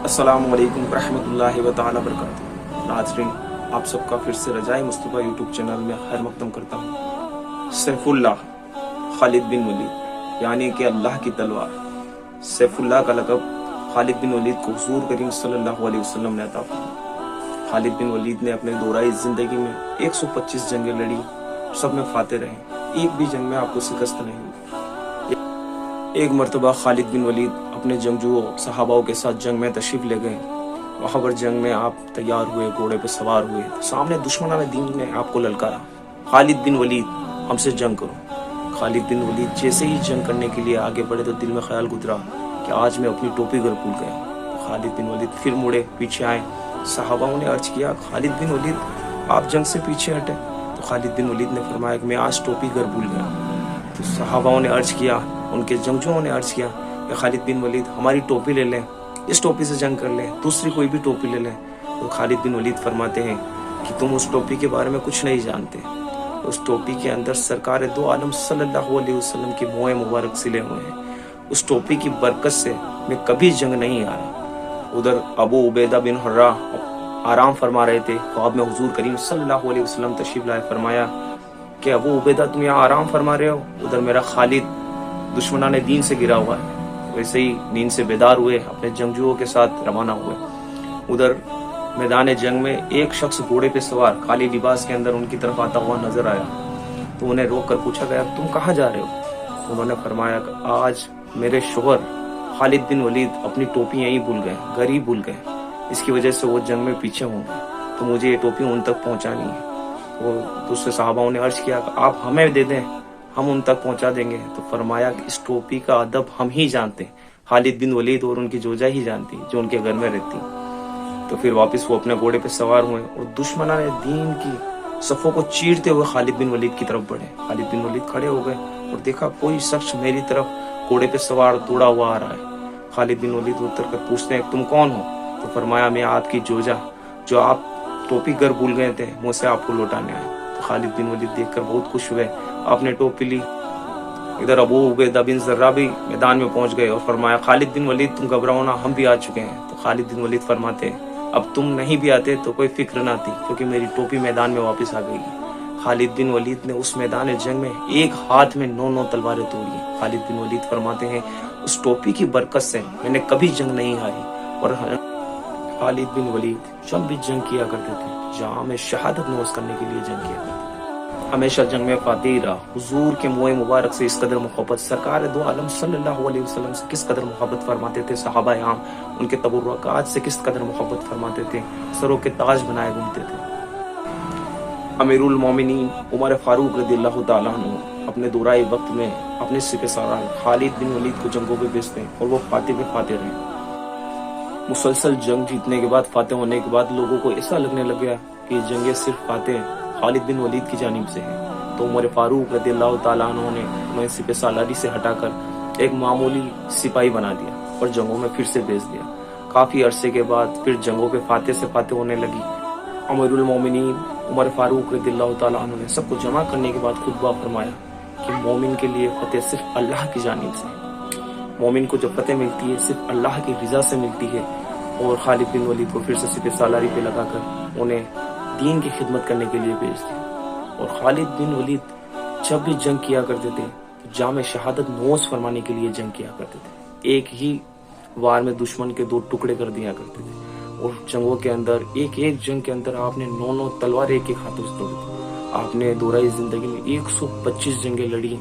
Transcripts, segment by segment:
अस्सलाम वालेकुम रहमतुल्लाहि व तआला बरकातहू। नाज़रीन, आप सबका फिर से रजाई मुस्तफ़ा यूट्यूब चैनल में खैर मक़दम करता हूँ। सैफुल्लाह खालिद बिन वलीद यानी कि अल्लाह की तलवार। सैफुल्लाह का लक़ब खालिद बिन वलीद को हुज़ूर करीम सल्लल्लाहु अलैहि वसल्लम ने अता फरमाया। खालिद बिन वलीद ने अपने दोराई ज़िंदगी में 125 जंगें लड़ी, सब में फाते रहे, एक भी जंग में आपको शिकस्त नहीं हुई। एक मरतबा खालिद बिन वलीद अपने जंगजुओं सहाबाओं के साथ जंग में तशरीफ ले गए। वहां पर जंग में आप तैयार हुए, घोड़े पे सवार हुए, तो सामने दुश्मनाने दीन ने आपको ललकारा, खालिद बिन वलीद हमसे जंग करो। खालिद बिन वलीद जैसे ही जंग करने के लिए आगे बढ़े तो दिल में ख्याल गुजरा कि आज मैं अपनी टोपी घर भूल गया। तो खालिद बिन वलीद फिर मुड़े, पीछे आए। सहाबाओं ने अर्ज किया, खालिद बिन वलीद आप जंग से पीछे हटे। तो खालिद बिन वलीद ने फरमाया कि मैं आज टोपी घर भूल गया। तो सहाबाओं ने अर्ज किया, उनके जंगजुओं ने अर्ज किया, खालिद बिन वलीद हमारी टोपी ले लें, इस टोपी से जंग कर लें, दूसरी कोई भी टोपी ले लें। तो खालिद बिन वलीद फरमाते हैं कि तुम उस टोपी के बारे में कुछ नहीं जानते। उस टोपी के अंदर सरकार दो आलम सल्लल्लाहु अलैहि वसल्लम की मोए मुबारक सिले हुए हैं। उस टोपी की बरकत से मैं कभी जंग नहीं आया। उधर अबू उबैदा बिन हुर्रा आराम फरमा रहे थे। ख्वाब में हुजूर करीम सल्लल्लाहु अलैहि वसल्लम तशरीफ लाए। फरमाया कि अबू उबैदा तुम यहाँ आराम फरमा रहे हो, उधर मेरा खालिद दुश्मनाने दीन से गिरा हुआ है। वैसे ही नींद से बेदार हुए, अपने जंगजुओं के साथ रवाना हुए। उधर मैदान जंग में एक शख्स घोड़े पे सवार काली लिबास के अंदर उनकी तरफ आता हुआ नजर आया। तो उन्हें रोक कर पूछा गया, तुम कहाँ जा रहे हो? उन्होंने फरमाया, आज मेरे शोहर खालिद बिन वलीद अपनी टोपी यहीं भूल गए, घर ही भूल गए, इसकी वजह से वो जंग में पीछे होंगे, तो मुझे ये टोपी उन तक पहुंचानी है। वो दूसरे साहबाओं ने अर्ज किया, आप हमें दे दें, हम उन तक पहुंचा देंगे। तो फरमाया कि इस टोपी का अदब हम ही जानते, खालिद बिन वलीद और उनकी जोजा ही जानती जो उनके घर में रहती। तो फिर वापस वो अपने घोड़े पे सवार हुए और दुश्मनाने दीन की सफ़ों को चीरते हुए खालिद बिन वलीद की तरफ बढ़े। खालिद बिन वलीद खड़े हो गए और देखा कोई शख्स मेरी तरफ घोड़े पे सवार दौड़ा हुआ आ रहा है। खालिद बिन वलीद उतर कर पूछते हैं, तुम कौन हो? तो फरमाया, मैं आपकी जोजा, जो आप टोपी घर भूल गए थे, मुझसे आपको लौटाने आए। तो खालिद बिन वलीद देखकर बहुत खुश हुए, आपने टोपी ली। इधर अबू उबैदा बिन जर्रा भी मैदान में पहुंच गए और फरमाया, खालिद बिन वलीद तुम घबराओ ना, हम भी आ चुके हैं। तो खालिद बिन वलीद फरमाते, अब तुम नहीं भी आते तो कोई फिक्र ना थी, क्योंकि मेरी टोपी मैदान में वापस आ गई। खालिद बिन वलीद ने उस मैदान जंग में एक हाथ में 9 तलवारें तोड़ी। खालिद बिन वलीद फरमाते हैं, उस टोपी की बरकत से मैंने कभी जंग नहीं हारी। और खालिद बिन वलीद जब भी जंग किया करते थे, जहाँ में शहादत नोश करने के लिए जंग किया करते थे, हमेशा जंग में फातेह रहा। हुजूर के मोए मुबारक से इस कदर मोहब्बत, सरकार दो आलम सल्लल्लाहु अलैहि वसल्लम से किस कदर मोहब्बत फरमाते थे, सहाबाए आम उनके तबर्रुकात से किस कदर मोहब्बत फरमाते थे, सरों के ताज बनाए घूमते थे। अमीरुल मोमिनीन उमर फारूक रज़ियल्लाहु ताला अन्हु अपने दोराए वक्त में अपने सिपह सालार खालिद बिन वलीद को जंगों पे भेजते हैं और वो फातेह पे फातेह रहे। मुसलसल जंग जीतने के बाद, फातेह होने के बाद लोगों को ऐसा लगने लग गया कि ये जंगें सिर्फ फातेह खालिद बिन वलीद की जानिब से है। तो उमर फारूक रज़ियल्लाहु ताला अन्हु ने उन्हें सिपह सालारी से हटाकर एक मामूली सिपाही बना दिया और जंगों में फिर से भेज दिया। काफी अरसे के बाद फिर जंगों पे फातेह से फातेह होने लगी। अमीरुल मोमिनीन उमर फारूक रज़ियल्लाहु ताला अन्हु ने सबको जमा करने के बाद खुतबा फरमाया कि मोमिन के लिए फतेह सिर्फ अल्लाह की जानिब से, मोमिन को जो फतेह मिलती है सिर्फ अल्लाह की रिजा से मिलती है। और खालिद बिन वलीद को फिर से सिपह सालारी पे लगाकर उन्हें दीन की खिदमत करने के लिए भेज दिया। और खालिद बिन वलीद जब भी जंग किया करते थे तो जामे शहादत नोश फरमाने के लिए जंग किया करते थे। एक ही वार में दुश्मन के 2 टुकड़े कर दिया करते थे। और जंगों के अंदर एक एक जंग के अंदर आपने 9 तलवार एक एक हाथों से तोड़ी थी। आपने दोराई जिंदगी में 125 जंगें लड़ी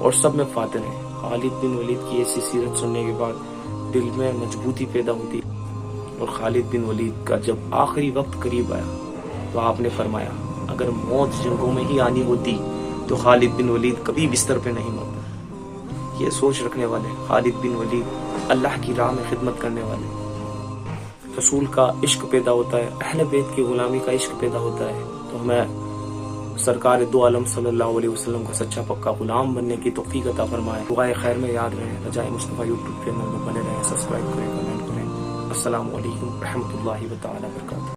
और सब में फातेह रहे। खालिद बिन वलीद की ऐसी सीरत सुनने के बाद दिल में मजबूती पैदा होती। और खालिद बिन वलीद का जब आखिरी वक्त करीब आया तो आपने फरमाया, अगर मौत जंगों में ही आनी होती तो खालिद बिन वलीद कभी बिस्तर पे नहीं मरता। ये सोच रखने वाले खालिद बिन वलीद अल्लाह की राह में खिदमत करने वाले, रसूल का इश्क पैदा होता है, अहले बैत की गुलामी का इश्क पैदा होता है। तो हमें सरकार दो आलम सल्लल्लाहु अलैहि वसल्लम का सच्चा पक्का गुलाम बनने की तौफीक अता फरमाए। दुआए खैर में याद रहें, रजाए मुस्तफ़ा यूट्यूब चैनल में बने रहें, सब्सक्राइब करें, कमेंट करें। अस्सलामु अलैकुम रहमतुल्लाहि व तआला बरकातहू।